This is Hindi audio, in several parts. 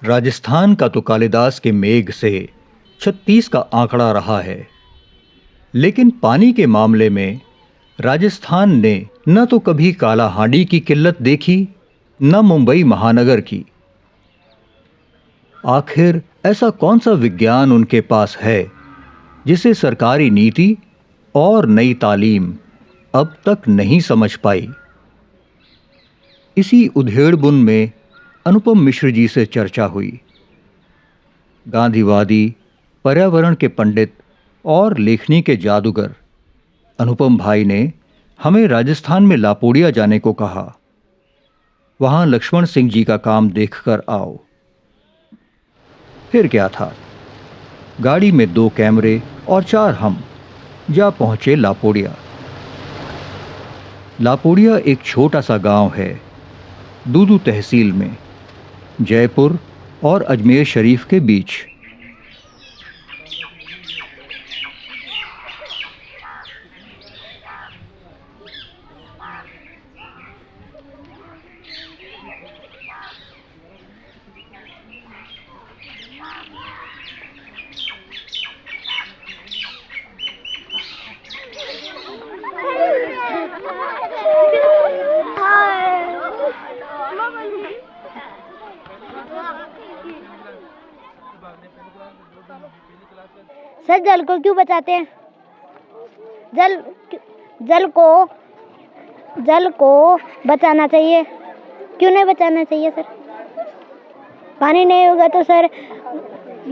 राजस्थान का तो कालिदास के मेघ से 36 का आंकड़ा रहा है, लेकिन पानी के मामले में राजस्थान ने न तो कभी कालाहांडी की किल्लत देखी, न मुंबई महानगर की। आखिर ऐसा कौन सा विज्ञान उनके पास है जिसे सरकारी नीति और नई तालीम अब तक नहीं समझ पाई। इसी उधेड़बुन में अनुपम मिश्र जी से चर्चा हुई। गांधीवादी, पर्यावरण के पंडित और लेखनी के जादूगर अनुपम भाई ने हमें राजस्थान में लापोड़िया जाने को कहा। वहां लक्ष्मण सिंह जी का काम देखकर आओ। फिर क्या था, गाड़ी में 2 कैमरे और 4 हम जा पहुंचे लापोड़िया। लापोड़िया एक छोटा सा गांव है, दूदू तहसील में, जयपुर और अजमेर शरीफ के बीच। सर, जल को क्यों बचाते हैं? जल को बचाना चाहिए। क्यों नहीं बचाना चाहिए सर? पानी नहीं होगा तो सर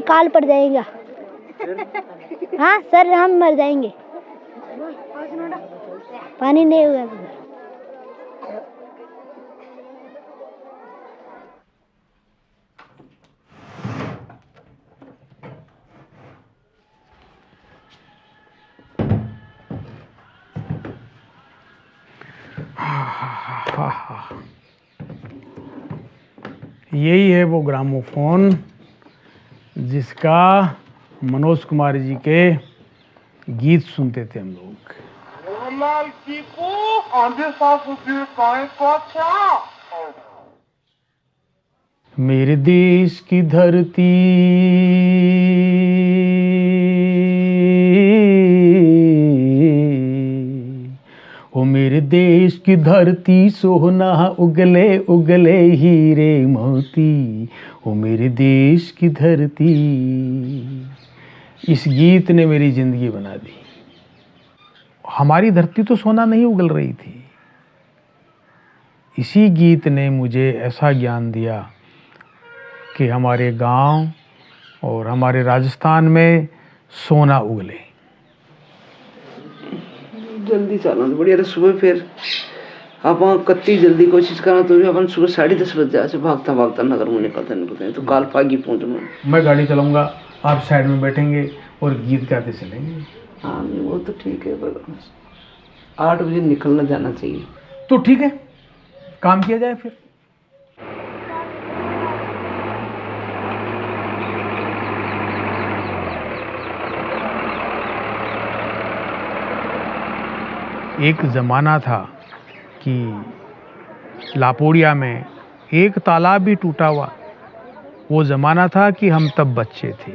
काल पड़ जाएगा। हाँ सर, हम मर जाएंगे। पानी नहीं होगा तो। यही है वो ग्रामोफोन जिसका मनोज कुमार जी के गीत सुनते थे हम लोग। मेरे देश की धरती ओ मेरे देश की धरती, सोना उगले उगले हीरे मोती, ओ मेरे देश की धरती। इस गीत ने मेरी जिंदगी बना दी। हमारी धरती तो सोना नहीं उगल रही थी, इसी गीत ने मुझे ऐसा ज्ञान दिया कि हमारे गांव और हमारे राजस्थान में सोना उगले। जल्दी चलना तो बढ़िया। सुबह फिर आप कत्ती जल्दी कोशिश करना तो भी अपन सुबह 10:30 बजे से भागता भागता नगर में निकलते तो काल फागी पहुँचना। मैं गाड़ी चलाऊंगा, आप साइड में बैठेंगे और गीत गाते चलेंगे। हाँ वो तो ठीक है, पर 8 बजे निकलना जाना चाहिए। तो ठीक है, काम किया जाए फिर। एक ज़माना था कि लापोड़िया में एक तालाब भी टूटा हुआ। वो ज़माना था कि हम तब बच्चे थे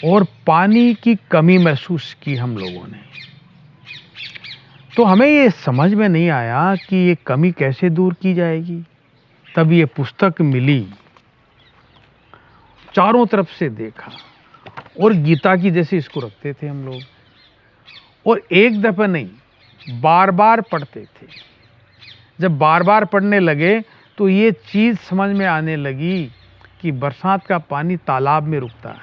और पानी की कमी महसूस की हम लोगों ने। तो हमें ये समझ में नहीं आया कि ये कमी कैसे दूर की जाएगी। तब ये पुस्तक मिली, चारों तरफ से देखा, और गीता की जैसे इसको रखते थे हम लोग, और एक दफा नहीं बार बार पढ़ते थे। जब बार बार पढ़ने लगे तो ये चीज़ समझ में आने लगी कि बरसात का पानी तालाब में रुकता है,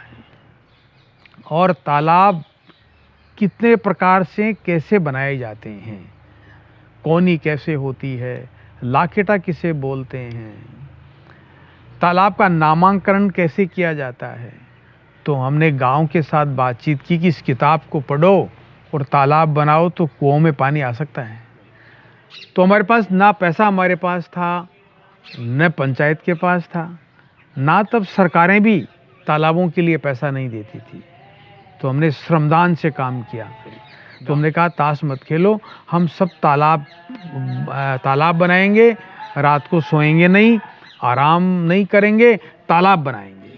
और तालाब कितने प्रकार से कैसे बनाए जाते हैं, कौनी कैसे होती है, लाखेटा किसे बोलते हैं, तालाब का नामांकन कैसे किया जाता है। तो हमने गांव के साथ बातचीत की कि इस किताब को पढ़ो और तालाब बनाओ तो कुओं में पानी आ सकता है। तो हमारे पास ना पैसा हमारे पास था, न पंचायत के पास था, ना तब सरकारें भी तालाबों के लिए पैसा नहीं देती थी। तो हमने श्रमदान से काम किया। तो हमने कहा ताश मत खेलो, हम सब तालाब बनाएंगे, रात को सोएंगे नहीं, आराम नहीं करेंगे, तालाब बनाएंगे।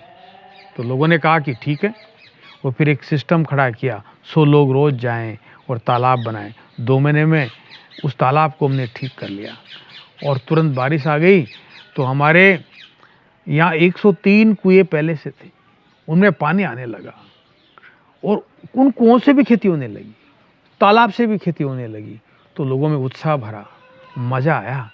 तो लोगों ने कहा कि ठीक है। और फिर एक सिस्टम खड़ा किया, 100 लोग रोज जाएं और तालाब बनाएं। 2 महीने में उस तालाब को हमने ठीक कर लिया, और तुरंत बारिश आ गई। तो हमारे यहाँ 103 कुएं पहले से थे, उनमें पानी आने लगा, और उन कुओं से भी खेती होने लगी, तालाब से भी खेती होने लगी। तो लोगों में उत्साह भरा, मज़ा आया।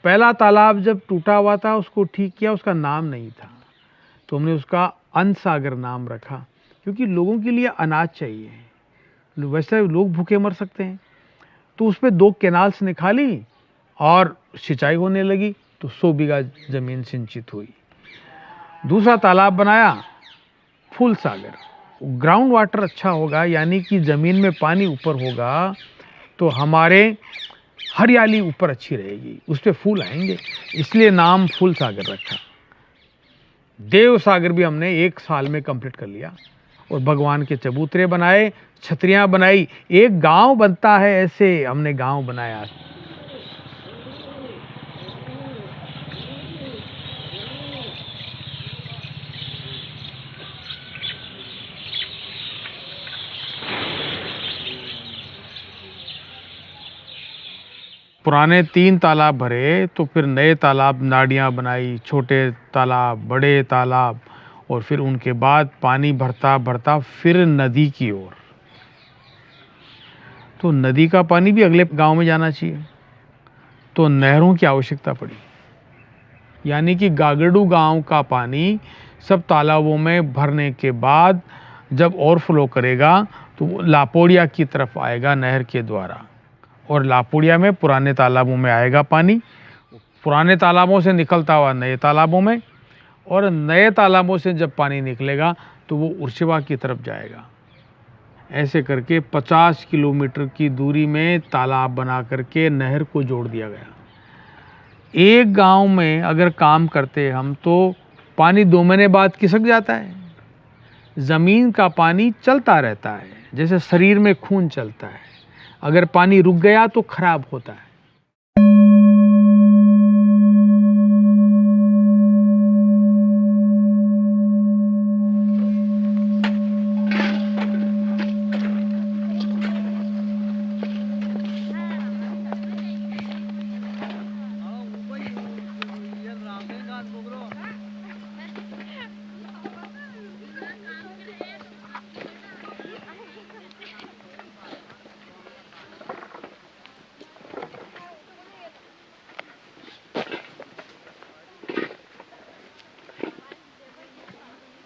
पहला तालाब जब टूटा हुआ था उसको ठीक किया, उसका नाम नहीं था, तो हमने उसका अन्न सागर नाम रखा, क्योंकि लोगों के लिए अनाज चाहिए, वैसे लोग भूखे मर सकते हैं। तो उस पर 2 कैनाल्स निकाली और सिंचाई होने लगी, तो 100 बीघा जमीन सिंचित हुई। दूसरा तालाब बनाया फूल सागर, ग्राउंड वाटर अच्छा होगा, यानी कि ज़मीन में पानी ऊपर होगा तो हमारे हरियाली ऊपर अच्छी रहेगी, उस पर फूल आएंगे, इसलिए नाम फूल सागर रखा। देव सागर भी हमने 1 साल में कंप्लीट कर लिया, और भगवान के चबूतरे बनाए, छतरियां बनाई, एक गांव बनता है ऐसे हमने गांव बनाया। पुराने 3 तालाब भरे, तो फिर नए तालाब, नाड़ियाँ बनाई, छोटे तालाब, बड़े तालाब, और फिर उनके बाद पानी भरता भरता फिर नदी की ओर। तो नदी का पानी भी अगले गांव में जाना चाहिए, तो नहरों की आवश्यकता पड़ी, यानी कि गागड़ू गांव का पानी सब तालाबों में भरने के बाद जब ओवरफ्लो करेगा तो वो लापोड़िया की तरफ आएगा नहर के द्वारा, और लापोड़िया में पुराने तालाबों में आएगा पानी, पुराने तालाबों से निकलता हुआ नए तालाबों में, और नए तालाबों से जब पानी निकलेगा तो वो उर्शिवा की तरफ जाएगा। ऐसे करके 50 किलोमीटर की दूरी में तालाब बना करके नहर को जोड़ दिया गया। एक गांव में अगर काम करते हम तो पानी 2 महीने बाद खिसक जाता है। ज़मीन का पानी चलता रहता है, जैसे शरीर में खून चलता है, अगर पानी रुक गया तो खराब होता है।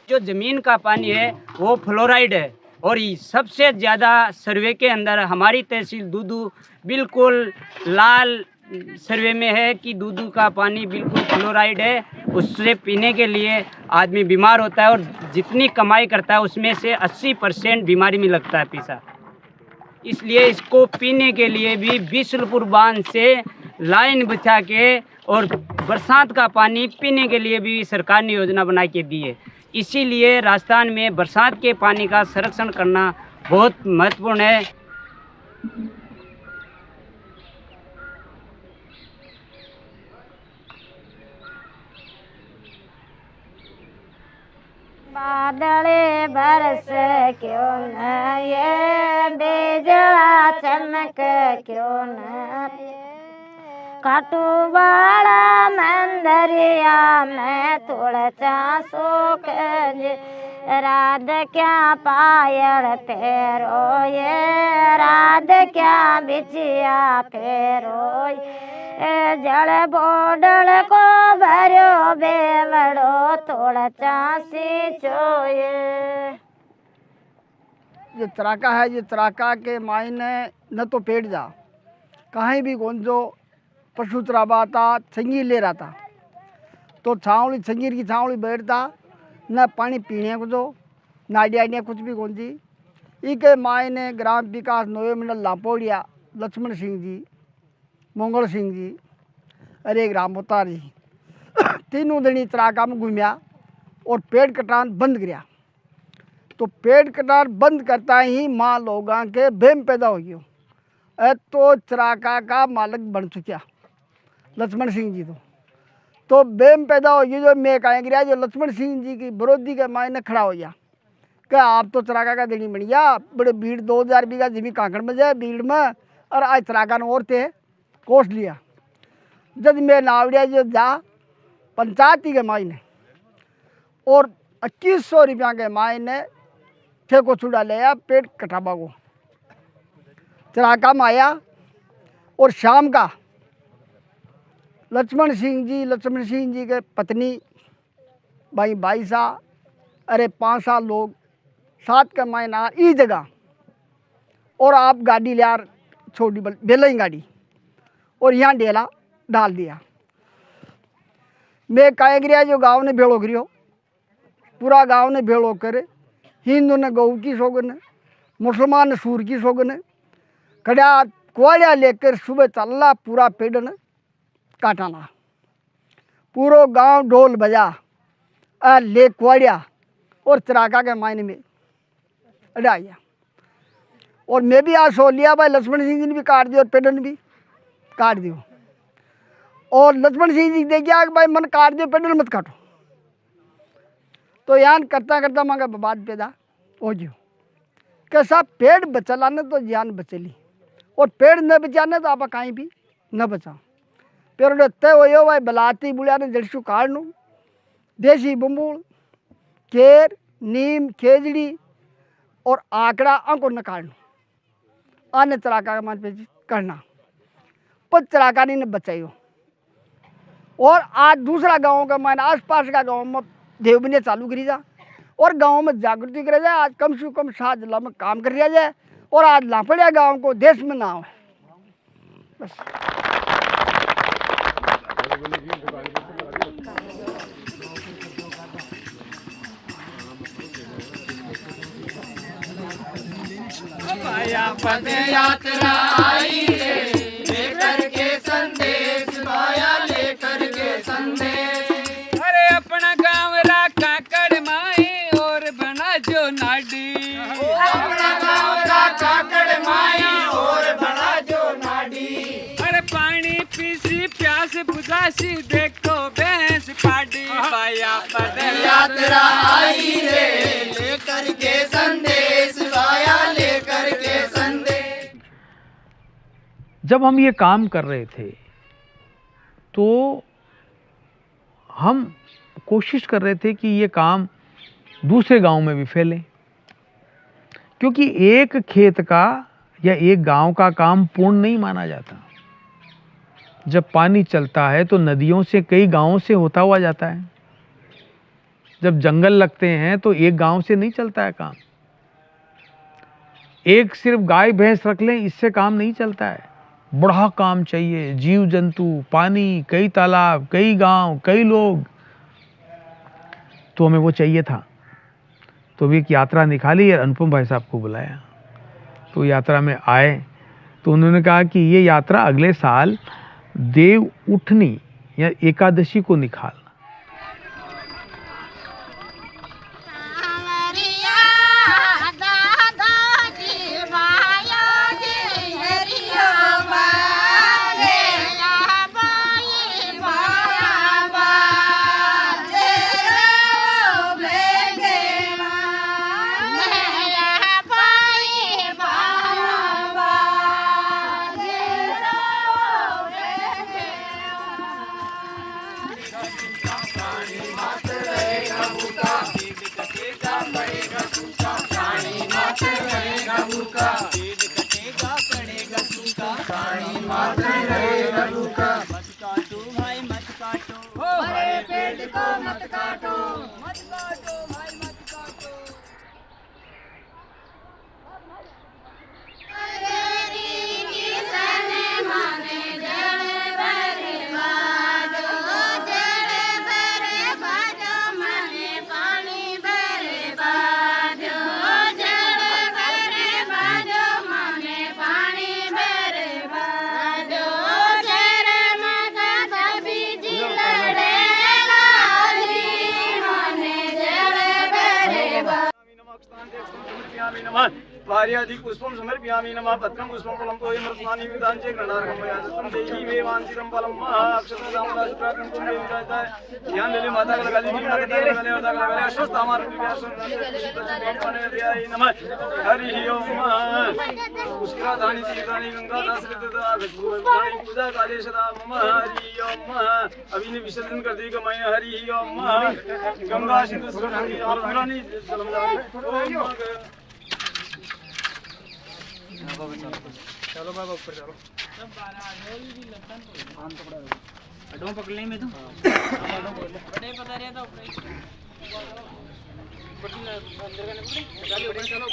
जो ज़मीन का पानी है वो फ्लोराइड है, और ये सबसे ज़्यादा सर्वे के अंदर हमारी तहसील दूदू बिल्कुल लाल सर्वे में है कि दूध का पानी बिल्कुल फ्लोराइड है, उससे पीने के लिए आदमी बीमार होता है और जितनी कमाई करता है उसमें से 80% बीमारी में लगता है पैसा। इसलिए इसको पीने के लिए भी बिशुलपुर बांध से लाइन बिछा के और बरसात का पानी पीने के लिए भी सरकार ने योजना बना के दी है। इसीलिए राजस्थान में बरसात के पानी का संरक्षण करना बहुत महत्वपूर्ण है। बादले बरस क्यों न ये बेजला चमक क्यों न काटू वाला मंदरिया में थोड़ा चासो राध क्या पायल फेरो ये राध क्या बिछिया फेरो जड़ बोडल को भरो बेवड़ो थोड़ा चासी चोए। ये तराका है, ये तराका के मायने न तो पेट जा कहीं भी गोंजो पशु चराबा था, संगीर ले रहा था तो छावड़ी संगीर की छावड़ी बैठता न पानी पीने को जो नाड़ी आडिया कुछ भी गोंजी। इके मायने ग्राम विकास नोवे मंडल लापोड़िया लक्ष्मण सिंह जी, मंगल सिंह जी और एक राम अवतार जी तीनों दिन तराका में घूमिया और पेड़ कटान बंद किया। तो पेड़ कटान बंद करता ही माँ लोगों के बेम पैदा हो गया। तो चराका का मालिक बन चुका लक्ष्मण सिंह जी। तो बेम पैदा हो गई जो मैं कहें गिरा जो लक्ष्मण सिंह जी की विरोधी के मायने खड़ा हो गया कि आप तो चराका का देनी बन गया। बड़े भीड़ 2000 बीघा जमीन कांकड़ में जाए भीड़ में और आज चराका ने और थे कोस लिया। जब मैं नावड़िया जो जा पंचायती के मायने और 2100 रुपया के मायने ठेको छुड़ा लिया पेट कटाबा को। चराका में आया और शाम का लक्ष्मण सिंह जी के पत्नी भाई 22 अरे 5 साल लोग 7 का महीना ई जगह और आप गाड़ी ले छोटी बेलई गाड़ी और यहाँ डेला डाल दिया। मैं कह गिरा जो गांव ने भेड़ो करियो पूरा गांव ने भेड़ो करे हिंदू ने गऊ की सोगन मुसलमान ने सूर की सोगन कड़ा कोड़िया लेकर सुबह चलना पूरा पेड़ काटाना पूरो गांव ढोल बजा ले कोड़िया और चराका के मायने में अड़ा गया। और मैं भी आज सो लिया भाई लक्ष्मण सिंह जी ने भी काट दिया और पेड़ ने भी काट दियो। और लक्ष्मण सिंह जी देख गया कि भाई मन काट दियो पेड़ मत काटो। तो यहाँ करता करता मांगा बात पैदा हो गयो कैसा पेड़ बचलाने तो जान बचली और पेड़ न बचाने तो आप कहीं भी न बचाओ। पेड़ तय हो भाई बलाती बुढ़िया ने जड़सू काटनू देसी बम्बूल केर नीम खेजड़ी और आंकड़ा अंकुर न काटनू आने चराका का मान पे करना पर चराका नहीं ने बचाइयो। और आज दूसरा गांव का मान आसपास का गांव में देवबनिया चालू करी जा और गांव में जागृति करा जाए। आज कम से कम 7 जिला में काम कर लिया जाए और आज लापड़िया गांव को देश में नाम है बस। पद यात्रा आई रे लेकर के संदेश माया लेकर के संदेश। अरे अपना गाँव राखा कर माए और बना जो नाडी अपना गाँव का काकड़ माई और बना जो नाडी। अरे पानी पीसी प्यास बुझासी देखो भैंस पाडी पाया पद यात्रा आई रे लेकर के संदेश माया लेकर के संदेश। जब हम ये काम कर रहे थे तो हम कोशिश कर रहे थे कि ये काम दूसरे गांव में भी फैले, क्योंकि एक खेत का या एक गांव का काम पूर्ण नहीं माना जाता। जब पानी चलता है तो नदियों से कई गांवों से होता हुआ जाता है। जब जंगल लगते हैं तो एक गांव से नहीं चलता है काम। एक सिर्फ गाय भैंस रख लें इससे काम नहीं चलता है। बड़ा काम चाहिए, जीव जंतु, पानी, कई तालाब, कई गांव, कई लोग, तो हमें वो चाहिए था। तो भी एक यात्रा निकाली और अनुपम भाई साहब को बुलाया। तो यात्रा में आए तो उन्होंने कहा कि ये यात्रा अगले साल देव उठनी या एकादशी को निकालना। भार्यादि पुष्पं समर्पयामि नमः पत्रं पुष्पं फलं तोयं रत्नानि विदाञ्चे गणार्घं मयादत्तं देहि मे वाञ्छितं फलं अक्षतं दामोदर शुक्राकं कुंडे विराजताय ध्यान ले माता का लगा ली माता का लगा ले माता का लगा ले अश्वत्थ अमर व्यास नमः हरि ओम उसका दानी तीर्थानि गंगा दासरिता गजपुराणी पूजा काले सदा मम हरि ओम अभी ने विसर्जन कर दी मैं हरि ओम गंगा सिंधु सरस्वती और पुरानी जलम ओम चलो बाबा ऊपर चलो अडों पकड़ने में तो बड़े पता रहता ऊपर चलो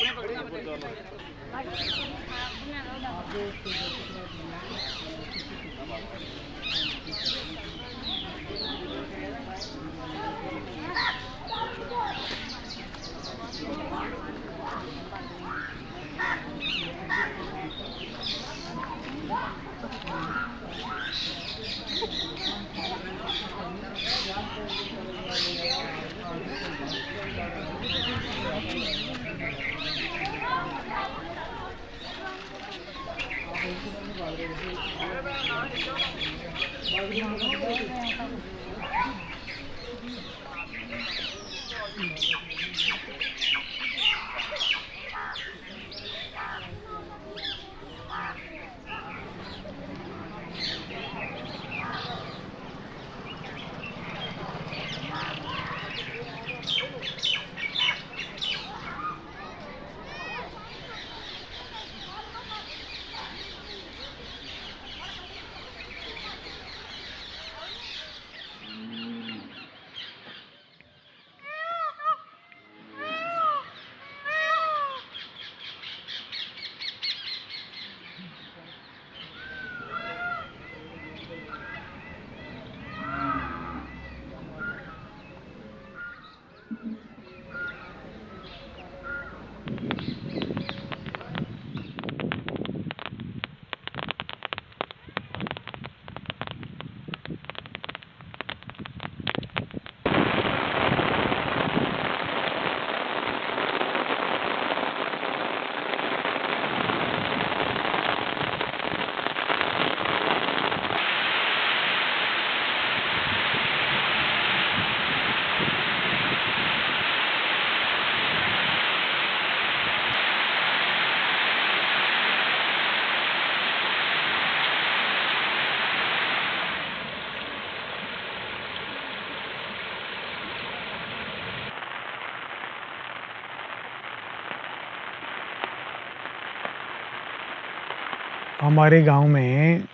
हमारे गांव में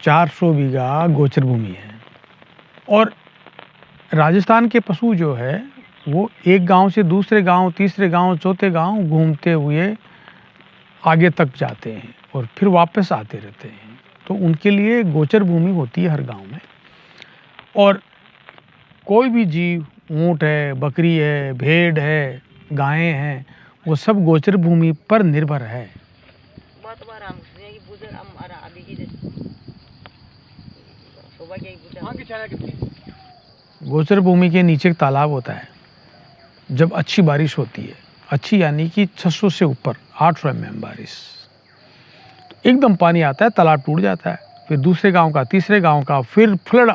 400 बीघा गोचर भूमि है और राजस्थान के पशु जो है वो एक गांव से दूसरे गांव, तीसरे गांव, चौथे गांव घूमते हुए आगे तक जाते हैं और फिर वापस आते रहते हैं। तो उनके लिए गोचर भूमि होती है हर गांव में। और कोई भी जीव, ऊँट है, बकरी है, भेड़ है, गायें हैं, वो सब गोचर भूमि पर निर्भर है। गोचर भूमि के नीचे एक तालाब होता है। जब अच्छी बारिश होती है, अच्छी यानी कि 600 से ऊपर 800 mm बारिश, तो एकदम पानी आता है, तालाब टूट जाता है। फिर दूसरे गांव का, तीसरे गांव का, फिर फ्लड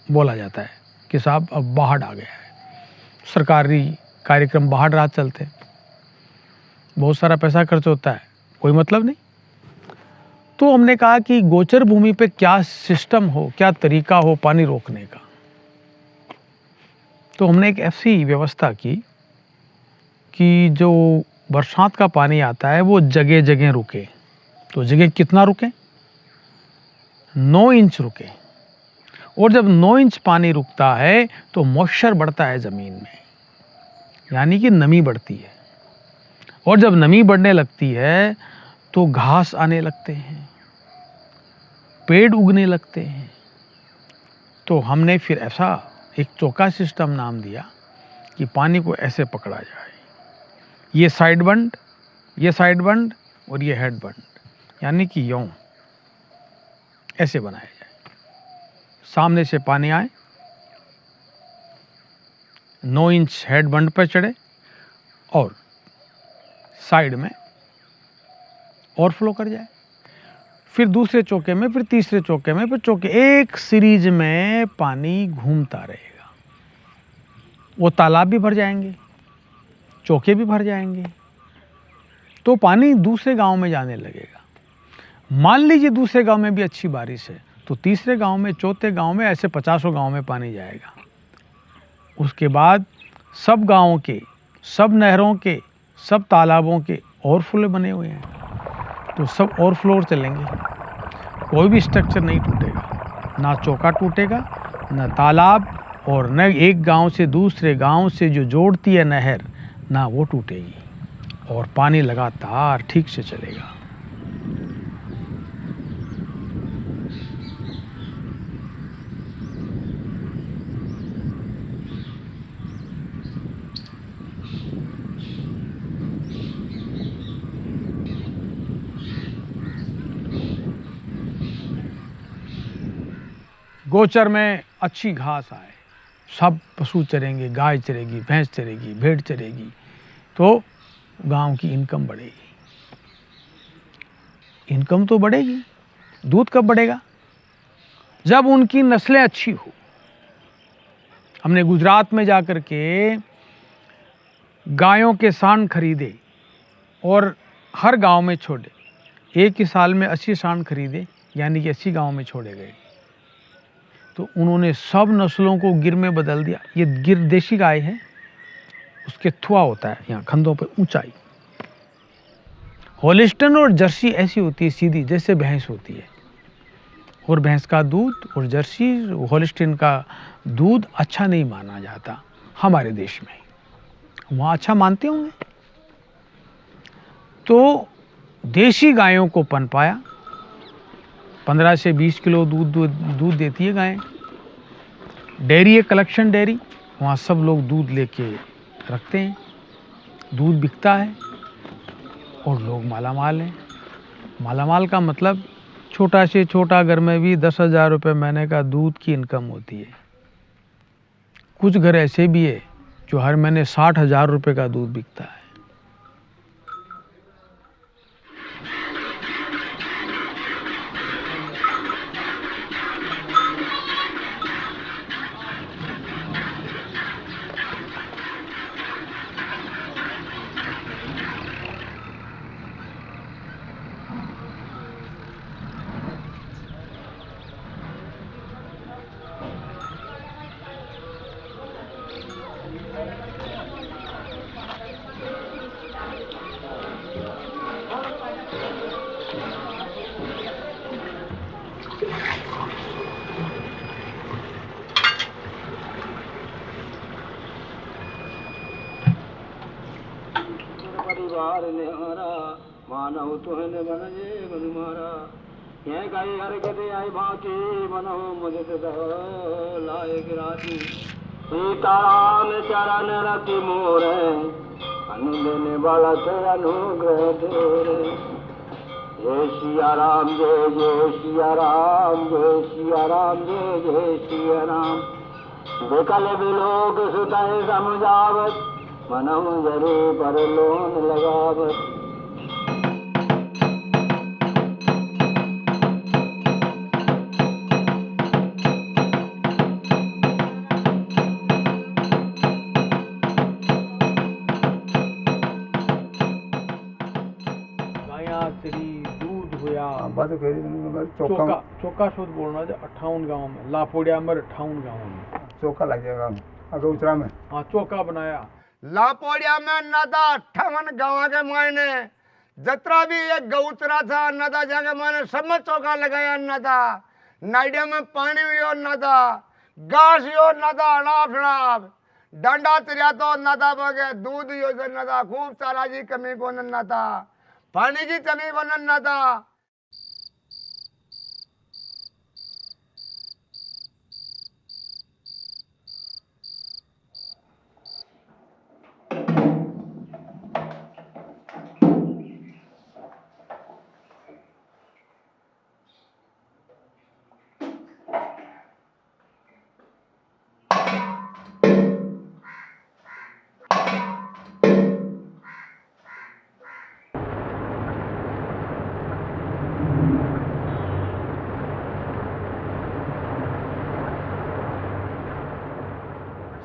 बोला जाता है कि साहब अब बाढ़ आ गया है। सरकारी कार्यक्रम बाढ़ रात चलते हैं, बहुत सारा पैसा खर्च होता है, कोई मतलब नहीं। तो हमने कहा कि गोचर भूमि पे क्या सिस्टम हो, क्या तरीका हो पानी रोकने का। तो हमने एक ऐसी व्यवस्था की कि जो बरसात का पानी आता है वो जगह जगह रुके। तो जगह कितना रुके? 9 इंच रुके। और जब 9 इंच पानी रुकता है तो मॉइस्चर बढ़ता है ज़मीन में, यानी कि नमी बढ़ती है। और जब नमी बढ़ने लगती है तो घास आने लगते हैं, पेड़ उगने लगते हैं। तो हमने फिर ऐसा एक चौका सिस्टम नाम दिया कि पानी को ऐसे पकड़ा जाए, ये साइड बंड, ये साइड बंड और ये हेड बंड, यानी कि यूं ऐसे बनाया जाए। सामने से पानी आए, 9 इंच हेड बंड पर चढ़े और साइड में ओवरफ्लो कर जाए। फिर दूसरे चौके में, फिर तीसरे चौके में, फिर चौके, एक सीरीज में पानी घूमता रहेगा। वो तालाब भी भर जाएंगे, चौके भी भर जाएंगे, तो पानी दूसरे गांव में जाने लगेगा। मान लीजिए दूसरे गांव में भी अच्छी बारिश है तो तीसरे गांव में, चौथे गांव में, ऐसे 50 गांव में पानी जाएगा। उसके बाद सब गांवों के, सब नहरों के, सब तालाबों के ओवरफ्लो बने हुए हैं, तो सब ओवरफ्लो चलेंगे। कोई भी स्ट्रक्चर नहीं टूटेगा, ना चौका टूटेगा, ना तालाब, और न एक गांव से दूसरे गांव से जो जोड़ती है नहर, ना वो टूटेगी, और पानी लगातार ठीक से चलेगा। गोचर में अच्छी घास आए, सब पशु चरेंगे, गाय चरेगी, भैंस चरेगी, भेड़ चरेगी, तो गांव की इनकम बढ़ेगी। इनकम तो बढ़ेगी, दूध कब बढ़ेगा? जब उनकी नस्लें अच्छी हो। हमने गुजरात में जाकर के गायों के सांड खरीदे और हर गांव में छोड़े। एक ही साल में 80 सांड खरीदे, यानी कि 80 गांव में छोड़े गए। तो उन्होंने सब नस्लों को गिर में बदल दिया। ये गिर देशी गाय है, उसके थुआ होता है यहाँ खंधों पे ऊंचाई। होलिस्टन और जर्सी ऐसी होती है सीधी, जैसे भैंस होती है। और भैंस का दूध और जर्सी, होलिस्टन का दूध अच्छा नहीं माना जाता हमारे देश में, वहाँ अच्छा मानते होंगे। तो देशी गायों को पनपाया, 15 से 20 किलो दूध देती है गायें। डेयरी है, कलेक्शन डेयरी, वहाँ सब लोग दूध लेके रखते हैं, दूध बिकता है और लोग मालामाल हैं। मालामाल का मतलब छोटा से छोटा घर में भी 10,000 रुपये महीने का दूध की इनकम होती है। कुछ घर ऐसे भी है जो हर महीने 60,000 रुपये का दूध बिकता है। मानव तुहन बन जे बन मारा ये गाय हर गदे आई भाकी मनो मुझे लाए गिराती सीताराम चरण रति मोरे अनु देने वाला ते अनुग्रह तेरे जय सिया राम जय सिया राम जय सिया राम जय सिया राम विकल विलोक सुतय समझावत मनो जरे पर लोन लगावत चौका चौका शुद्ध बोलना है 58 गांव में लापोड़िया में 58 गांव में चौका लग जाएगा अगौचरा में। हाँ चौका बनाया लापोड़िया में नदा 58 गाँव के मायने जतरा भी एक गौचरा था नदा जाके मायने सब में चौका लगाया नदा नाइडिया में पानी यो नदा घास यो नदा अनाप शनाप डंडा तिरिया तो नदा बगे दूध यो से नदा खूब सारा जी कमी को नदा पानी की कमी को नदा।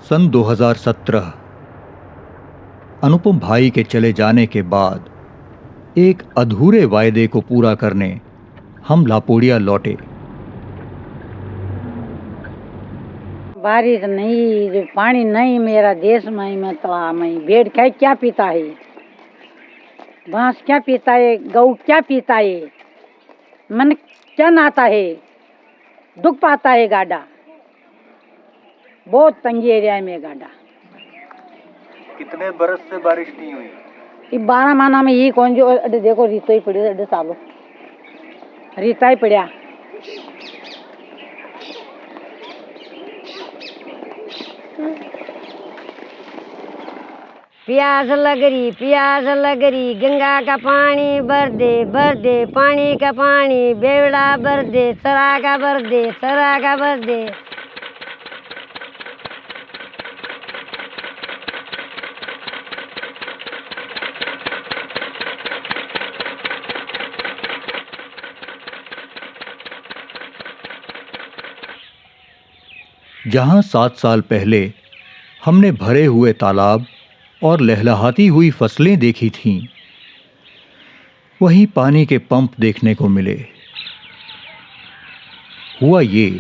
सन 2017 अनुपम भाई के चले जाने के बाद एक अधूरे वायदे को पूरा करने हम लापोड़िया लौटे। बारिश नहीं जो पानी नहीं मेरा देश में मैं तो मैं भेड़ खाए क्या पीता है भैंस क्या पीता है गऊ क्या पीता है मन क्या नाता है दुख पाता है गाड़ा बहुत तंगी एरिया में गाड़ा। कितने बरस से बारिश नहीं हुई? ये 12 महीना में ये कौन जो अरे देखो रीतो ही पड़ी अरे सालो रीता ही पड़ा प्यास लग रही गंगा का पानी भर दे पानी का पानी बेवड़ा भर दे सरा का भर दे जहां 7 साल पहले हमने भरे हुए तालाब और लहलहाती हुई फसलें देखी थीं, वहीं पानी के पंप देखने को मिले। हुआ ये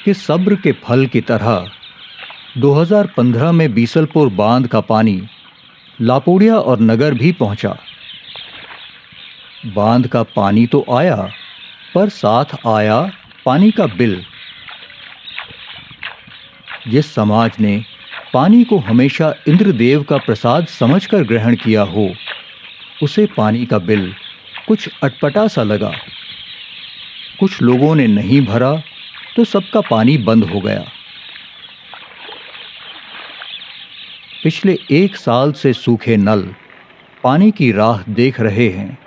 कि सब्र के फल की तरह 2015 में बीसलपुर बांध का पानी लापोड़िया और नगर भी पहुंचा। बांध का पानी तो आया, पर साथ आया पानी का बिल। जिस समाज ने पानी को हमेशा इंद्रदेव का प्रसाद समझकर ग्रहण किया हो, उसे पानी का बिल कुछ अटपटा सा लगा। कुछ लोगों ने नहीं भरा तो सबका पानी बंद हो गया। पिछले 1 साल से सूखे नल पानी की राह देख रहे हैं।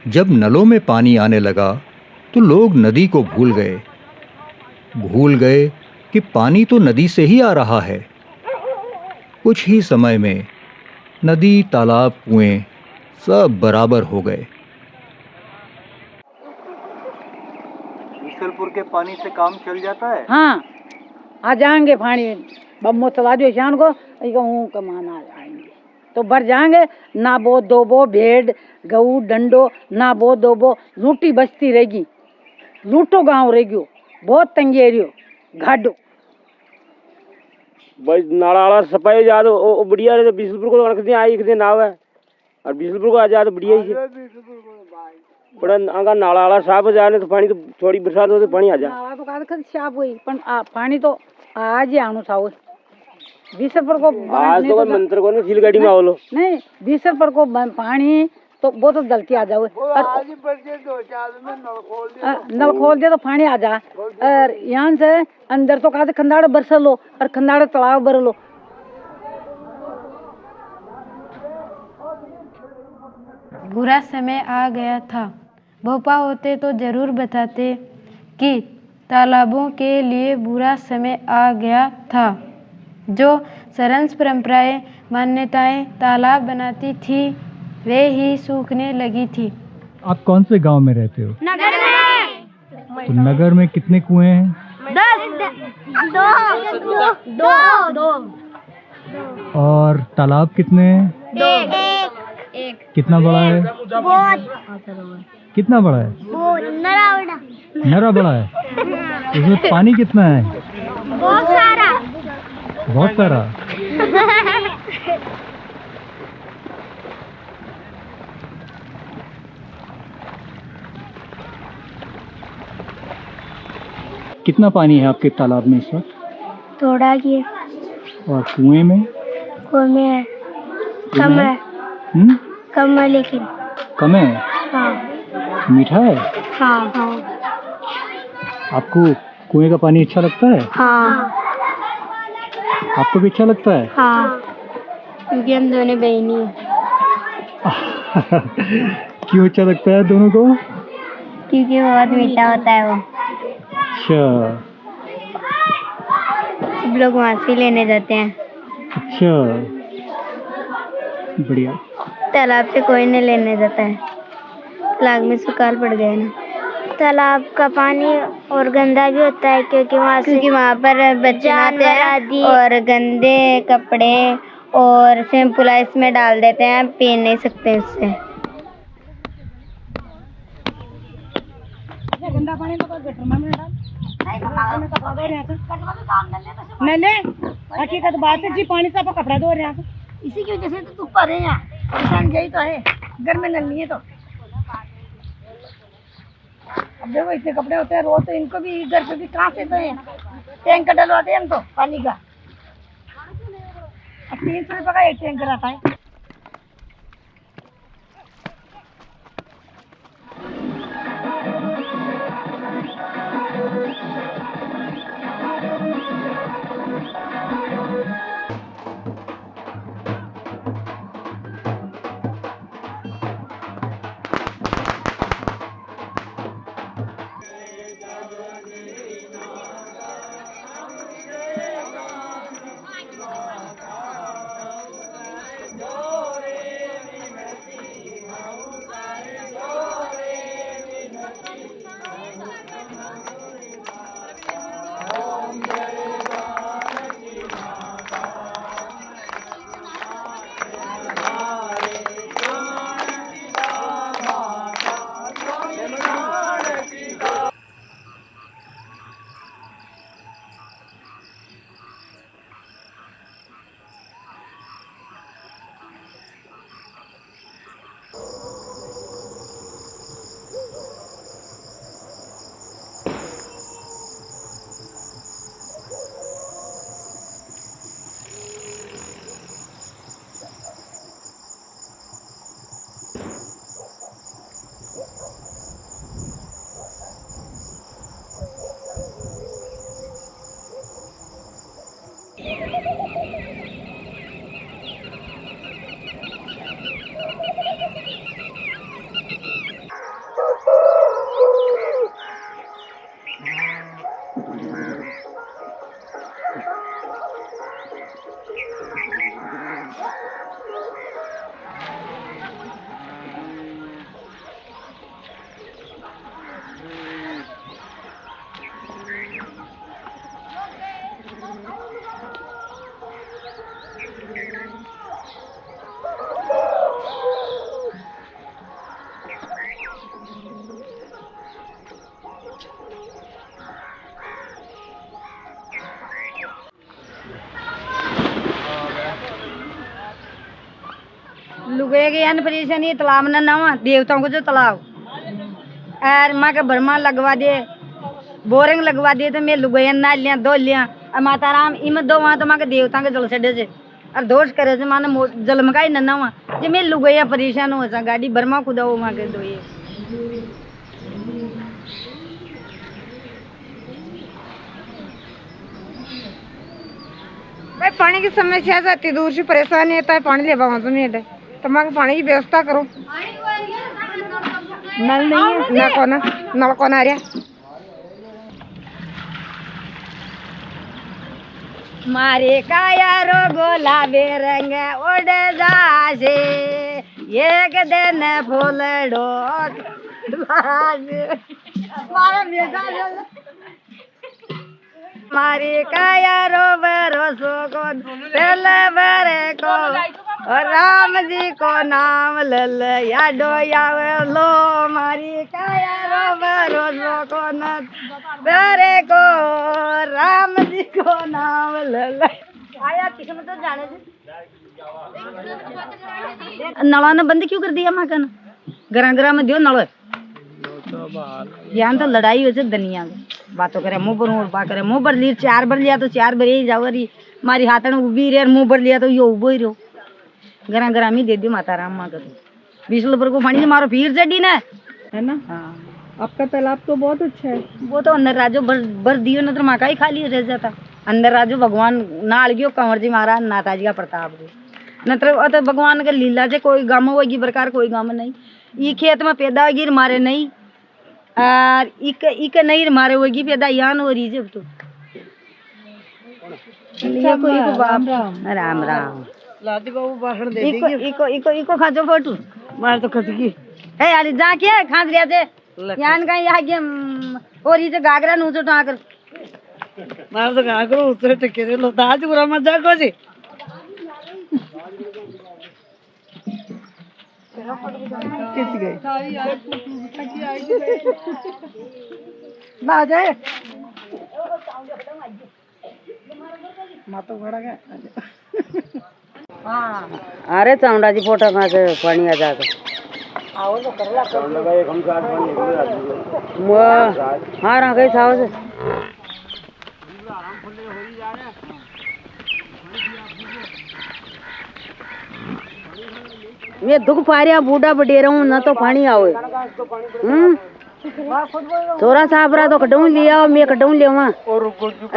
जब नलों में पानी आने लगा तो लोग नदी को भूल गए कि पानी तो नदी से ही आ रहा है। कुछ ही समय में नदी, तालाब, कुएं सब बराबर हो गए। बीसलपुर के पानी से काम चल जाता है? हाँ आ जाएंगे पानी बम्बो चला दो शान को कमाना आ जाएंगे तो भर जाएंगे ना बो दो बो भेड़ गऊ डंडो ना बो दो बो लूटी बस्ती रहेगी लूटो गांव रहेगी बहुत तंगी एरियो घाटो भाई नाला सफाई जा तो बढ़िया रहे। बीसलपुर को रख दिया आई कितने नाव है और बीसलपुर को आ जा तो बढ़िया ही है। बड़ा आगा नाला साफ हो जाने तो पानी तो थोड़ी बरसात हो तो पानी आ जा। नाला तो कहा साफ हुई पर पानी तो आज ही आनो था। 20 रुपये को आज तो कोई मंत्र को ना सिल गाड़ी में आओ लो नहीं 20 रुपये को पानी तो वो तो गलती आ जाओ नल खोल दे तो पानी आ जा और यहाँ से अंदर तो कहा खंडाड़ बरस लो और खंडाड़ तालाब भर लो। बुरा समय आ गया था। भोपा होते तो जरूर बताते कि तालाबों के लिए बुरा समय आ गया था। जो सरंस परंपराएं मान्यताएं तालाब बनाती थी वे ही सूखने लगी थी। आप कौन से गांव में रहते हो? नगर में। तो नगर में कितने कुएं हैं? 10 दो और तालाब कितने हैं? एक कितना बड़ा है? बहुत कितना बड़ा है? नरा बड़ा है। उसमें पानी कितना है? बहुत सारा। बहुत सारा। कितना पानी है आपके तालाब में इस वक्त? थोड़ा ही है। और कुएं में? कुएं में है कम है। कम है लेकिन कम है। हाँ मीठा है। हाँ हाँ आपको कुएं का पानी अच्छा लगता है? हाँ आपको भी अच्छा लगता है? हाँ क्योंकि हम दोनों बहनी हैं। क्यों अच्छा लगता है दोनों को? क्योंकि बहुत मीठा होता है वो। अच्छा सब लोग वहाँ से लेने जाते हैं। अच्छा बढ़िया। तालाब से कोई नहीं लेने जाता है। तालाब में सुखाड़ पड़ गए ना। तालाब का पानी और गंदा भी होता है क्योंकि वहाँ पर बच्चे नहाते हैं और गंदे कपड़े और शैम्पू इसमें डाल देते हैं। पी नहीं सकते उससे। गंदा पानी तो गटर में डाल नले हकीकत बात है जी। पानी से आप कपड़ा धो रहे हैं इसी की वजह से तो धूप आ रहे हैं। किसान यही तो है घर में नल नहीं है तो अब देखो इतने कपड़े होते हैं रोज तो इनको भी घर पे भी कहाँ से तो है टैंकर डलवाते हैं हम तो पानी का। 300 रुपये का एक टैंकर आता है। लुगे के अन परेशानी तालाब न नवा देवताओं को जो तालाब और माँ का भरमा लगवा दे बोरिंग लगवा दे तो मैं लुगैन ना लिया दो लिया माता राम इम दो वहाँ तो माँ के देवता के जल चढ़े से और दोष करे से माने जल मकाई नन्ना वहाँ जे मैं लुग गया परेशान हो सा गाड़ी बर्मा खुदा वो माँ के दो ये भाई पानी की समस्या से इतनी दूर से परेशानी होता है पानी ले पाओ तुम्हें तो माँ पानी की व्यवस्था करो नल नहीं है नल कौन आ रहा मारे काया रो गोलाबी रंग उड़ जासे एक दिन फूलड़ो मारी काया रो भरोसो को दिल भरे को और राम जी को नाम लल याडो यावे लो मारी काया रो भरोसो को न भरे को राम जी को नाम लल आया किस्म तो जाने नला ने बंद क्यों कर दिया माँ का गरा गरा में दियो नल यहाँ तो लड़ाई हो जाए दुनिया में बातों करे मुँह पर बा करे मुँह पर ली 4 बार लिया तो 4 बार ही जाओ रही मारी हाथन उबी रे मुँह पर लिया तो यो उबो ही रहो गरा गरा में दे दियो माता राम माँ कर 20 पर को पानी से मारो फिर चढ़ी ना है ना। हाँ आपका तालाब तो बहुत अच्छा है वो तो अंदर राजो भर दियो न तो माँ का ही खाली रह जाता अंदर राजो भगवान नाल गयो कंवर जी महाराज नाता जी का प्रताप गयो न तो भगवान के लीला से कोई गम होगी प्रकार कोई गम नहीं ये खेत में पैदा होगी मारे नहीं और इक नहीं मारे होगी पैदा यान हो रही जब तो राम राम लादी बाबू भाषण दे इको खाजो फोटो मार तो खस की है यार जा के खाद रिया थे यान का यहाँ के हो रही थे गागरा नूचो टाकर मार तो गागरो उतरे टके रे लो दाज पूरा मजाक हो जी किस गई ना जाए मातो घड़ा गया हाँ अरे चाउंडा जी फोटो कहाँ से पानी आ जाकर आओ तो कर ला चाउंडा का 1 हम 4 पानी वो हाँ रहा गई था उसे मैं दुख पा रहा बूढ़ा बडेरा हूँ ना तो पानी आवे थोड़ा साफ रहा तो कटऊ लिया और मैं कटऊ ले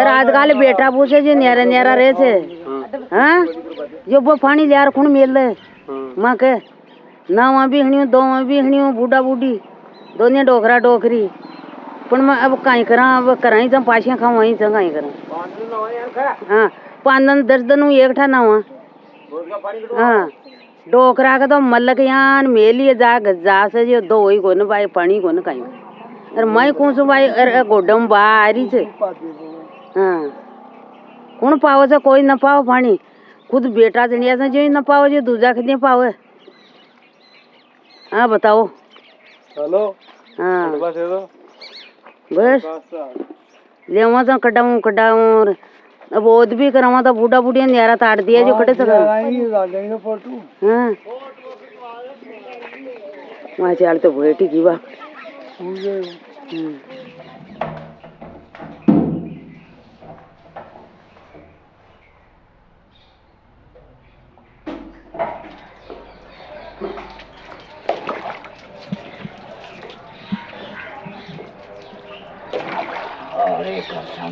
रात काल बेटा पूछे जो न्यारा न्यारा रहे थे हाँ जो वो पानी लिया खून मेल माँ के ना वहाँ भी हणियों 2 वहाँ भी हणियों बूढ़ा बूढ़ी दोनों डोकरा डोकरी पर मैं अब कहीं करा अब करा ही पासियाँ खाऊँ वहीं से कहीं करा हाँ 5 दिन 10 दिन एक ठा ना वहाँ हाँ डोकरा का तो मल्लक यान मेलिए जा से जो 2 ही को न भाई पानी को न कहीं अरे मैं कौन सो भाई अरे गोडम बारी से हाँ कौन पाओ से कोई न पाओ पानी खुद बेटा जनिया से जो ही न पाओ जो दूजा खिदे पाओ हाँ बताओ चलो हाँ बस ले वहाँ से कटाऊँ अब ओद भी करावा तो बूढ़ा बूढ़िया न्यारा ताड़ दिया जो कटे सका हाँ वहाँ चाल तो भेटी की बा हरे कृष्ण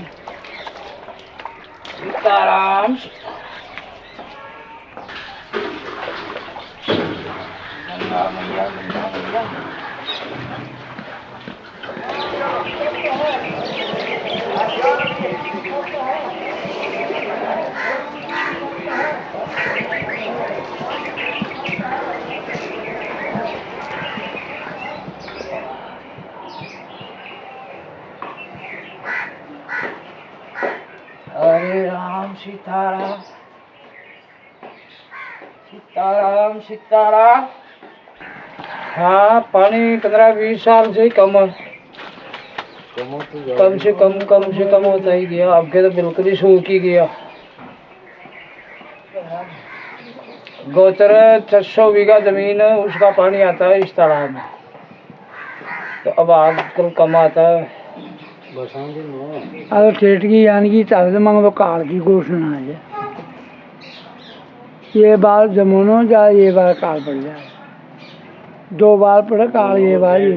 सीताराम गंगा मैया गंगा मैया हरे राम सीताराम सीताराम सीताराम। हाँ पानी 15-20 साल से कम से कम होता ही गया। आगे तो बिल्कुल ही सूख ही गया। गोचर 600 बीघा जमीन है, उसका पानी आता है इस तालाब में। तो अब आजकल कम आता है। अगर टेटकी यानी कि तब मंग तो काल की घोषणा है, ये बार जमुनो जाए ये बार काल पड़ जाए, 2 बार पड़ा काल ये बार ही।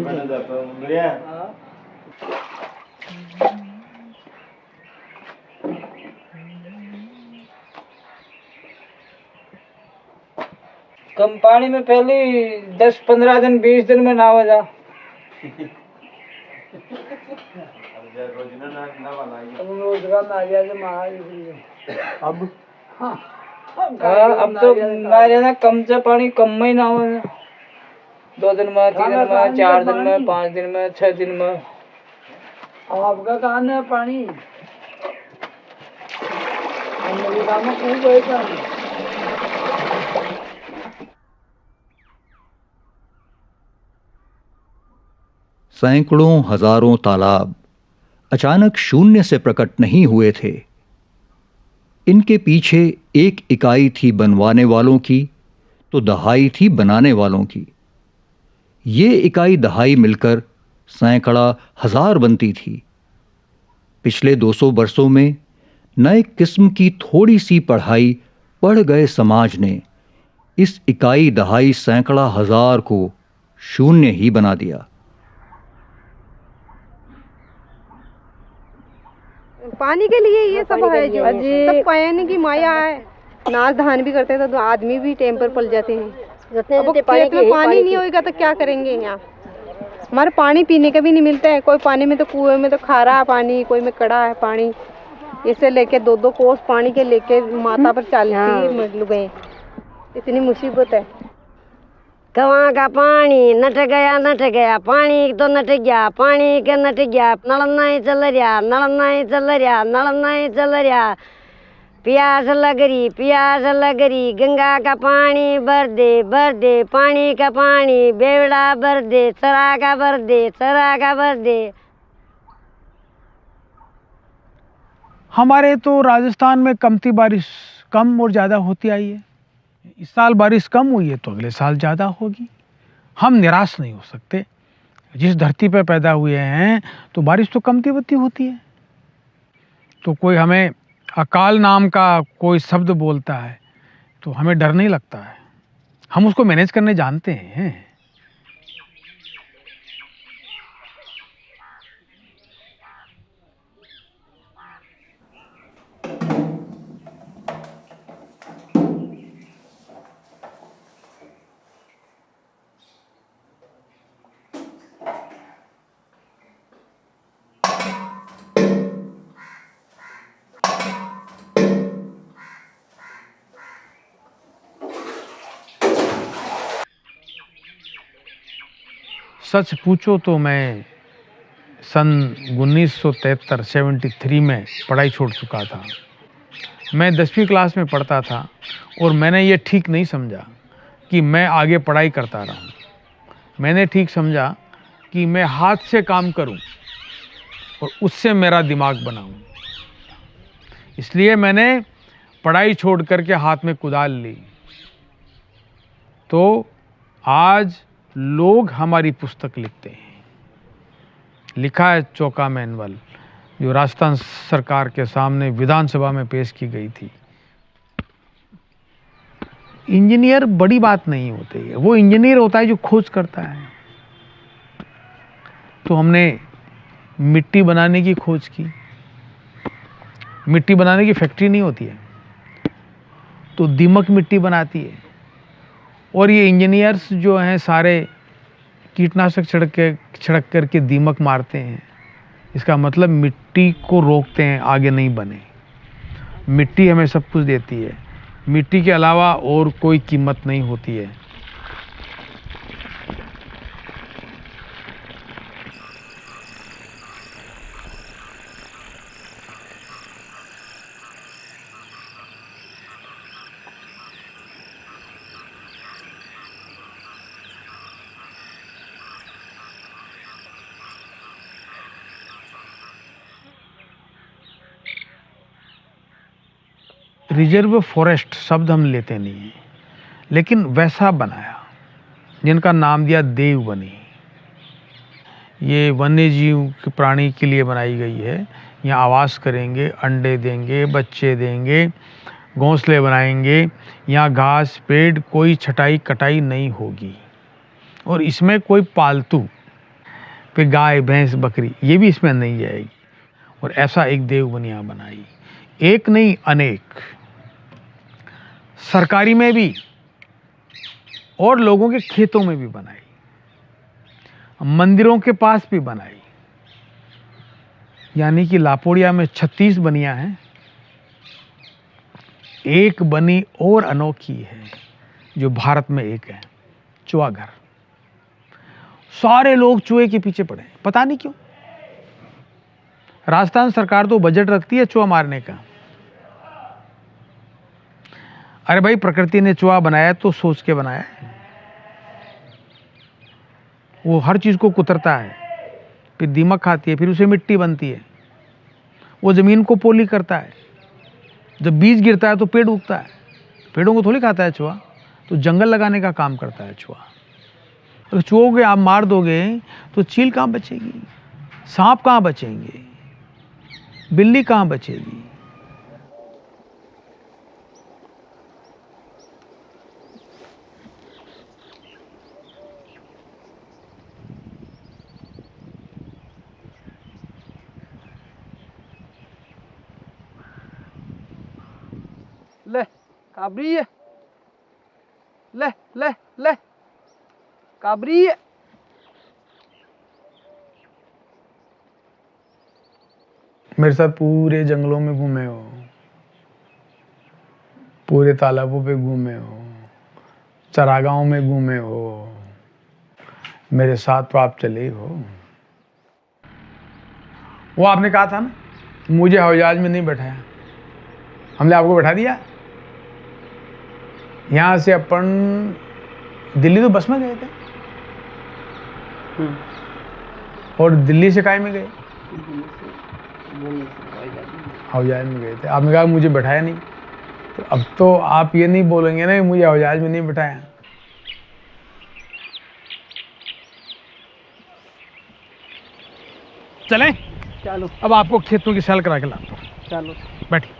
कम पानी में पहले 10-15 दिन 20 दिन में नहावा जा। अब अब तो हमारे ना कम से पानी कम में ही नहावा जा, 2 दिन में, 3 दिन में, 4 दिन में, 5 दिन में, 6 दिन में। आपका कहाँ है पानी? अमेरिका में खूब है पानी। सैकड़ों हजारों तालाब अचानक शून्य से प्रकट नहीं हुए थे। इनके पीछे एक इकाई थी बनवाने वालों की, तो दहाई थी बनाने वालों की। ये इकाई दहाई मिलकर सैकड़ा हजार बनती थी। पिछले 200 वर्षों में नए किस्म की थोड़ी सी पढ़ाई पढ़ गए समाज ने इस इकाई दहाई सैकड़ा हजार को शून्य ही बना दिया। पानी के लिए ये सब है, जो सब पानी की माया है। नाच धान भी करते थे तो आदमी भी टाइम पर पल जाते हैं। अब खेत में पानी नहीं होगा तो क्या करेंगे? यहाँ हमारे पानी पीने का भी नहीं मिलता है। कोई पानी में तो कुएं में तो खारा है पानी, कोई में कड़ा है पानी। इसे लेके 2-2 कोस पानी के लेके माता पर चलती गए। इतनी मुसीबत है। कहाँ का पानी नट गया, पानी तो नट गया, पानी के नट गया, नल नहीं चल रहा, नल नहीं चल रहा, नल नहीं चल रहा। प्यास लग रही, गंगा का पानी भर दे, पानी का पानी बेवड़ा भर दे, चरा का भर दे। हमारे तो राजस्थान में कमती बारिश कम और ज़्यादा होती आई है। इस साल बारिश कम हुई है तो अगले साल ज़्यादा होगी। हम निराश नहीं हो सकते। जिस धरती पर पैदा हुए हैं तो बारिश तो कमती बत्ती होती है। तो कोई हमें अकाल नाम का कोई शब्द बोलता है तो हमें डर नहीं लगता है, हम उसको मैनेज करने जानते हैं। सच पूछो तो मैं सन 1973 में पढ़ाई छोड़ चुका था। मैं 10वीं क्लास में पढ़ता था और मैंने ये ठीक नहीं समझा कि मैं आगे पढ़ाई करता रहूं। मैंने ठीक समझा कि मैं हाथ से काम करूं और उससे मेरा दिमाग बनाऊं। इसलिए मैंने पढ़ाई छोड़ करके हाथ में कुदाल ली। तो आज लोग हमारी पुस्तक लिखते हैं। लिखा है चौका मैनुअल, जो राजस्थान सरकार के सामने विधानसभा में पेश की गई थी। इंजीनियर बड़ी बात नहीं होती है, वो इंजीनियर होता है जो खोज करता है। तो हमने मिट्टी बनाने की खोज की। मिट्टी बनाने की फैक्ट्री नहीं होती है, तो दीमक मिट्टी बनाती है। और ये इंजीनियर्स जो हैं सारे कीटनाशक छिड़क करके दीमक मारते हैं। इसका मतलब मिट्टी को रोकते हैं आगे नहीं बने। मिट्टी हमें सब कुछ देती है, मिट्टी के अलावा और कोई कीमत नहीं होती है। रिजर्व फॉरेस्ट शब्द हम लेते नहीं हैं, लेकिन वैसा बनाया जिनका नाम दिया देवबनी। ये वन्य जीव के प्राणी के लिए बनाई गई है। यहाँ आवास करेंगे, अंडे देंगे, बच्चे देंगे, घोंसले बनाएंगे। यहाँ घास पेड़ कोई छटाई कटाई नहीं होगी। और इसमें कोई पालतू फिर गाय भैंस बकरी ये भी इसमें नहीं जाएगी। और ऐसा एक देववन यहाँ बनाई, एक नहीं अनेक, सरकारी में भी और लोगों के खेतों में भी बनाई, मंदिरों के पास भी बनाई। यानी कि लापोड़िया में 36 बनियां हैं। एक बनी और अनोखी है जो भारत में एक है, चूहा घर। सारे लोग चूहे के पीछे पड़े, पता नहीं क्यों। राजस्थान सरकार तो बजट रखती है चूहा मारने का। अरे भाई, प्रकृति ने चूहा बनाया तो सोच के बनाया है। वो हर चीज को कुतरता है, फिर दीमक खाती है, फिर उसे मिट्टी बनती है। वो जमीन को पोली करता है। जब बीज गिरता है तो पेड़ उगता है। पेड़ों को थोड़ी खाता है चूहा, तो जंगल लगाने का काम करता है चूहा। अगर चूहों को आप मार दोगे तो चील कहाँ बचेगी, सांप कहाँ बचेंगे, बिल्ली कहाँ बचेगी। ले काबरी है, ले ले ले काबरी है। मेरे साथ पूरे जंगलों में घूमे हो, पूरे तालाबों पे घूमे हो, चरागाहों में घूमे हो, मेरे साथ तो आप चले हो। वो आपने कहा था ना, मुझे हवाई जहाज में नहीं बैठाया, हमने आपको बैठा दिया। यहाँ से अपन दिल्ली तो बस में गए थे, और दिल्ली से काय में गए, हवाई जहाज में गए थे। आपने कहा मुझे बैठाया नहीं, तो अब तो आप ये नहीं बोलेंगे ना मुझे हवाई जहाज में नहीं बैठाया। चलें? चलो। अब आपको खेतों की सैर करा के लाता हूँ। चलो बैठिए।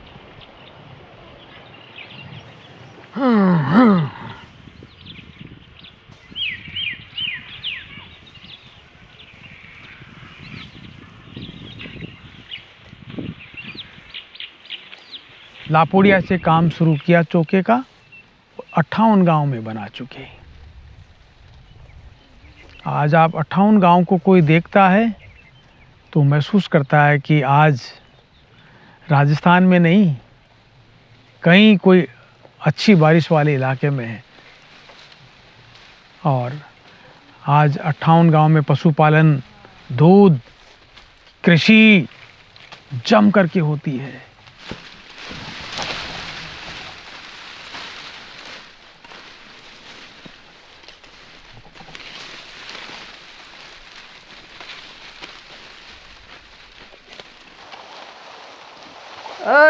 लापोड़िया से काम शुरू किया चौके का, 58 गांव में बना चुके। आज आप 58 गांव को कोई देखता है तो महसूस करता है कि आज राजस्थान में नहीं, कहीं कोई अच्छी बारिश वाले इलाके में है। और आज 58 गांव में पशुपालन, दूध, कृषि जम करके होती है।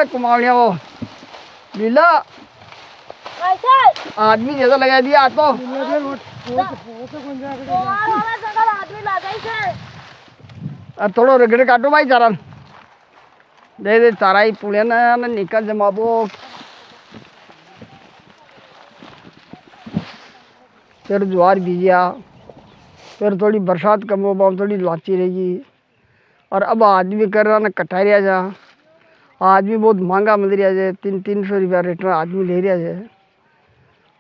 कुमावनिया वो लीला आदमी जैसा लगा दिया तो अब थोड़ा रगड़े काटो भाई चारा दे दे चारा ही पुलिया ना निकल जमाबो। फिर ज्वार बीजिया, फिर थोड़ी बरसात कम हो, थोड़ी लाची रहेगी। और अब आदमी कर रहा ना कटारिया जा, आदमी बहुत महंगा मिल रहा है, 300 रुपया रेट में आदमी ले रहा है।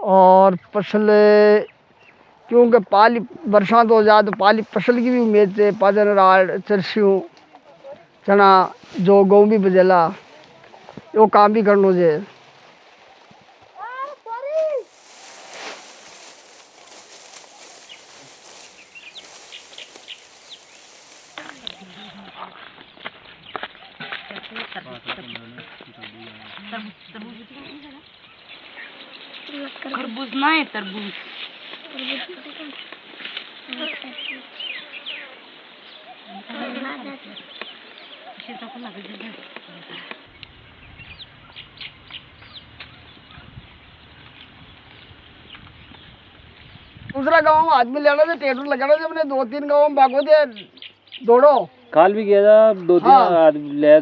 और फसल क्योंकि पाली बरसात हो जाए तो पाली फसल की भी उम्मीद है, पाजन राड़ चरसियों चना जो गेहूँ भी बजेला, वो काम भी करना चाहिए। तरबूज ना है, तरबूज दूसरा गाँव में आदमी लेना थे, ट्रैक्टर लगाना थे, अपने 2-3 गाँव में भागो दे दौड़ो काल भी गया था 2-3 आदमी ले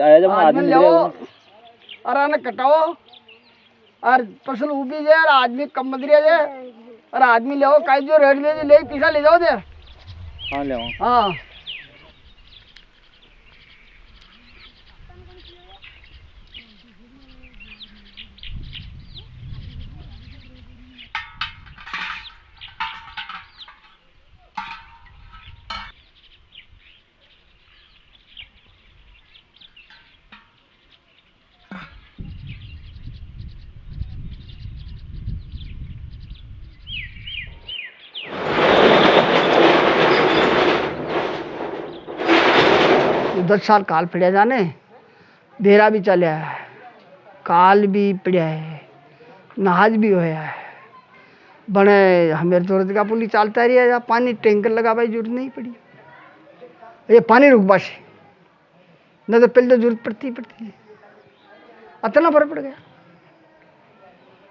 आया जब आदमी ले और आने कटाओ और फसल उगी जाए और आदमी कम मत रह जाए और आदमी ले काई जो रेट दे ले पैसा ले जाओ दे। हाँ ले हाँ दस साल काल पड़िया जाने देरा भी चलिया है काल भी पड़िया है नहाज भी होया है बने हमें जरूरत का पुली चलता रही है पानी टैंकर लगा भाई जरूरत नहीं पड़ी ये पानी रुक बस न तो पहले तो जरूरत पड़ती है इतना फर्क पड़ गया।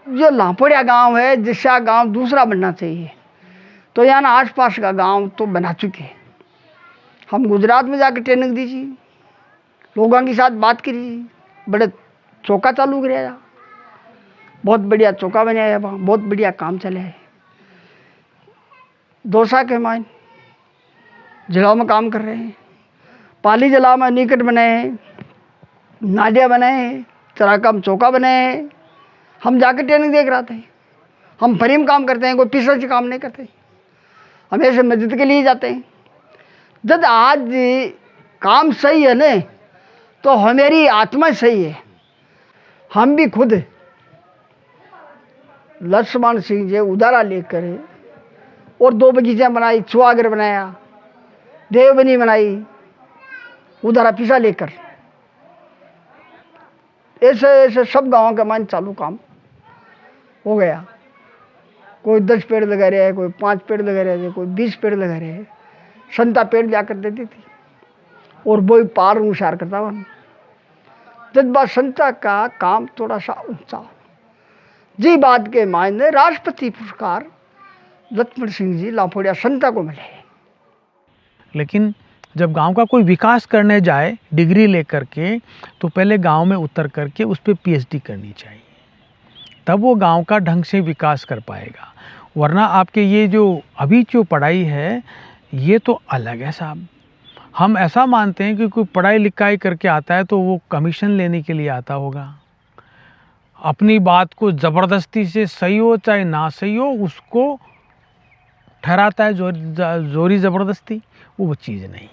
जो लापड़िया गांव है जिसका गांव दूसरा बनना चाहिए तो यहाँ आसपास का गांव तो बना चुके हैं। हम गुजरात में जाकर ट्रेनिंग दीजिए लोगों के साथ बात करिए बड़े चौका चालू कराया बहुत बढ़िया चौका बनाया वहाँ बहुत बढ़िया काम चला है। दौसा के माइन जिलों में काम कर रहे हैं पाली जिला में निकट बनाए हैं नाडिया बनाए हैं चराकम चौका बनाए हैं। हम जाकर ट्रेनिंग देख रहे थे हम फ्री में काम करते हैं कोई पैसा से काम नहीं करते हम ऐसे मस्जिद के लिए जाते हैं। जब आज काम सही है न तो हमारी आत्मा सही है। हम भी खुद लक्ष्मण सिंह जी उदारा लेकर और 2 बगीचा बनाई चुआगर बनाया देवबनी बनाई उदारा पीसा लेकर ऐसे ऐसे सब गांवों का मान चालू काम हो गया। कोई 10 पेड़ लगा रहा है कोई 5 पेड़ लगा रहे हैं कोई 20 पेड़ लगा रहे हैं। संता पेड़ जाकर देती थी और वो पार अनुसार करता वह जज्बा संता का काम थोड़ा सा ऊंचा जी बात के मायने राष्ट्रपति पुरस्कार लक्ष्मण सिंह जी लाफोड़िया संता को मिले। लेकिन जब गांव का कोई विकास करने जाए डिग्री लेकर के तो पहले गांव में उतर करके उस पर पीएचडी करनी चाहिए तब वो गांव का ढंग से विकास कर पाएगा। वरना आपके ये जो अभी जो पढ़ाई है ये तो अलग है साहब। हम ऐसा मानते हैं कि कोई पढ़ाई लिखाई करके आता है तो वो कमीशन लेने के लिए आता होगा। अपनी बात को ज़बरदस्ती से सही हो चाहे ना सही हो उसको ठहराता है जोरी ज़बरदस्ती वो चीज़ नहीं।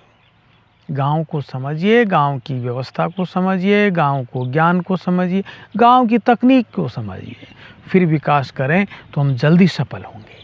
गांव को समझिए गांव की व्यवस्था को समझिए गांव को ज्ञान को समझिए गांव की तकनीक को समझिए फिर विकास करें तो हम जल्दी सफल होंगे।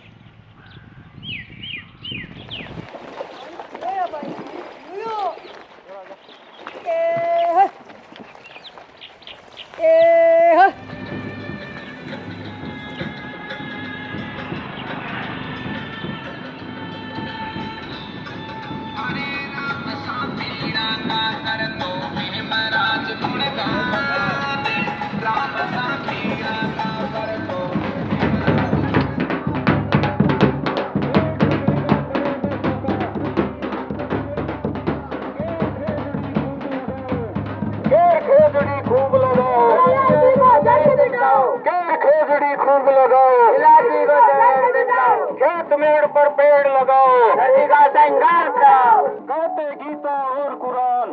खेत मेड़ पर पेड़ लगाओ नदी का श्रृंगार कराओ कहते गीता और कुरान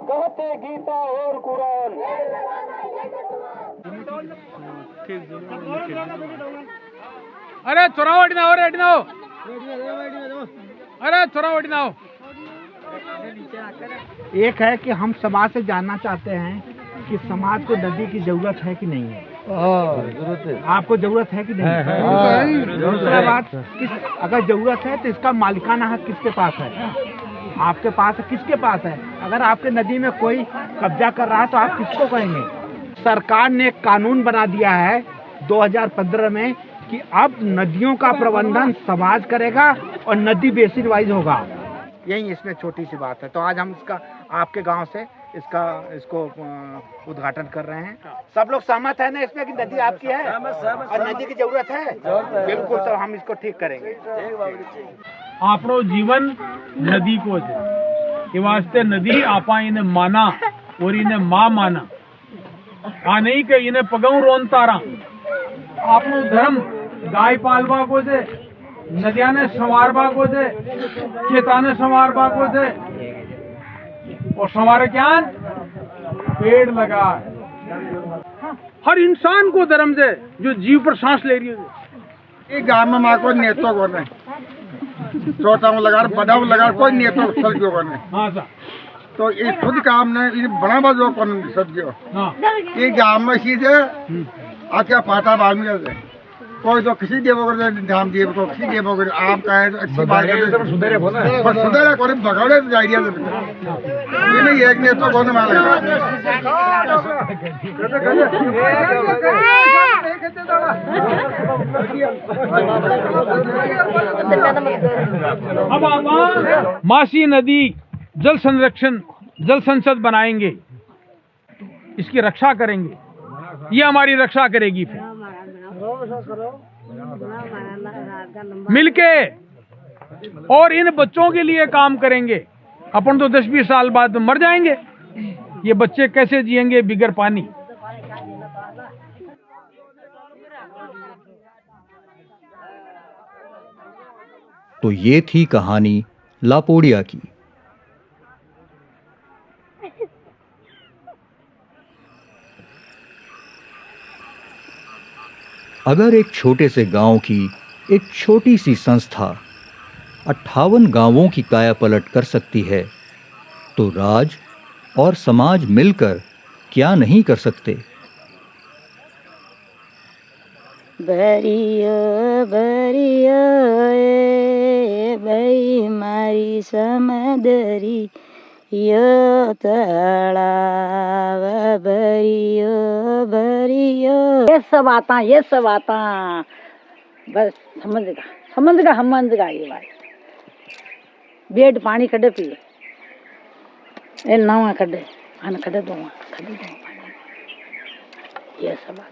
कहते गीता और कुरान। अरे चोरावटी ना हो रेडी ना हो अरे चोरावटी ना हो। एक है कि हम समाज से जानना चाहते हैं कि समाज को नदी की जरूरत है कि नहीं है। जरूरत है आपको जरूरत है कि नहीं। दूसरा बात अगर जरूरत है तो इसका मालिकाना हक किसके पास है आपके पास है किसके पास है। अगर आपके नदी में कोई कब्जा कर रहा है तो आप किसको कहेंगे। सरकार ने एक कानून बना दिया है 2015 में कि अब नदियों का प्रबंधन समाज करेगा और नदी बेसिन वाइज होगा। यही इसमें छोटी सी बात है। तो आज हम इसका आपके गांव से इसको उद्घाटन कर रहे हैं। सब लोग सहमत है ना इसमें कि नदी आपकी है और नदी की जरूरत है बिल्कुल। तो हम इसको ठीक करेंगे। આપણો જીવન નદી કો છે એ વાસ્તે નદી આપા એને માના और इन्हें माँ माना आ नहीं कि इन्हें पगऊ रोनता रहा आपनो धर्म गाय पालवा को से नदिया ने संवारबा को से खेता ने संवारबा को से और संवारे क्या पेड़ लगा हर इंसान को धर्म से जो जीव पर सांस ले रही है ये गांव में माँ को नेतो को नहीं छोटा लगा बड़ा लगा कोई नेतो सब्जियों को नहीं हाँ सर तो ये खुद काम ने ये बड़ा बाजू कौन सब्जियों ये गांव में सीधे आके पाता बाल में जाते कोई तो किसी देवो कर धाम देव को किसी देवो कर आप कहे तो अच्छी बात करते सुधरे बोला पर सुधरे कोई भगाड़े तो आइडिया दे ये नहीं एक ने तो कौन मार अब आप मासी नदी जल संरक्षण जल संसद बनाएंगे इसकी रक्षा करेंगे ये हमारी रक्षा करेगी फिर मिलके और इन बच्चों के लिए काम करेंगे अपन तो 10-20 साल बाद मर जाएंगे ये बच्चे कैसे जिएंगे बिगर पानी तो ये थी कहानी लापोड़िया की। अगर एक छोटे से गांव की एक छोटी सी संस्था 58 गांवों की काया पलट कर सकती है तो राज और समाज मिलकर क्या नहीं कर सकते। भरियो भरियो ए भाई मारी समदरी यो तलाव भरियो भरियो ये सब आता बस समझ गा ये बात बेड पानी कड़े पिए ए नावा कड़े पानी ये सब बात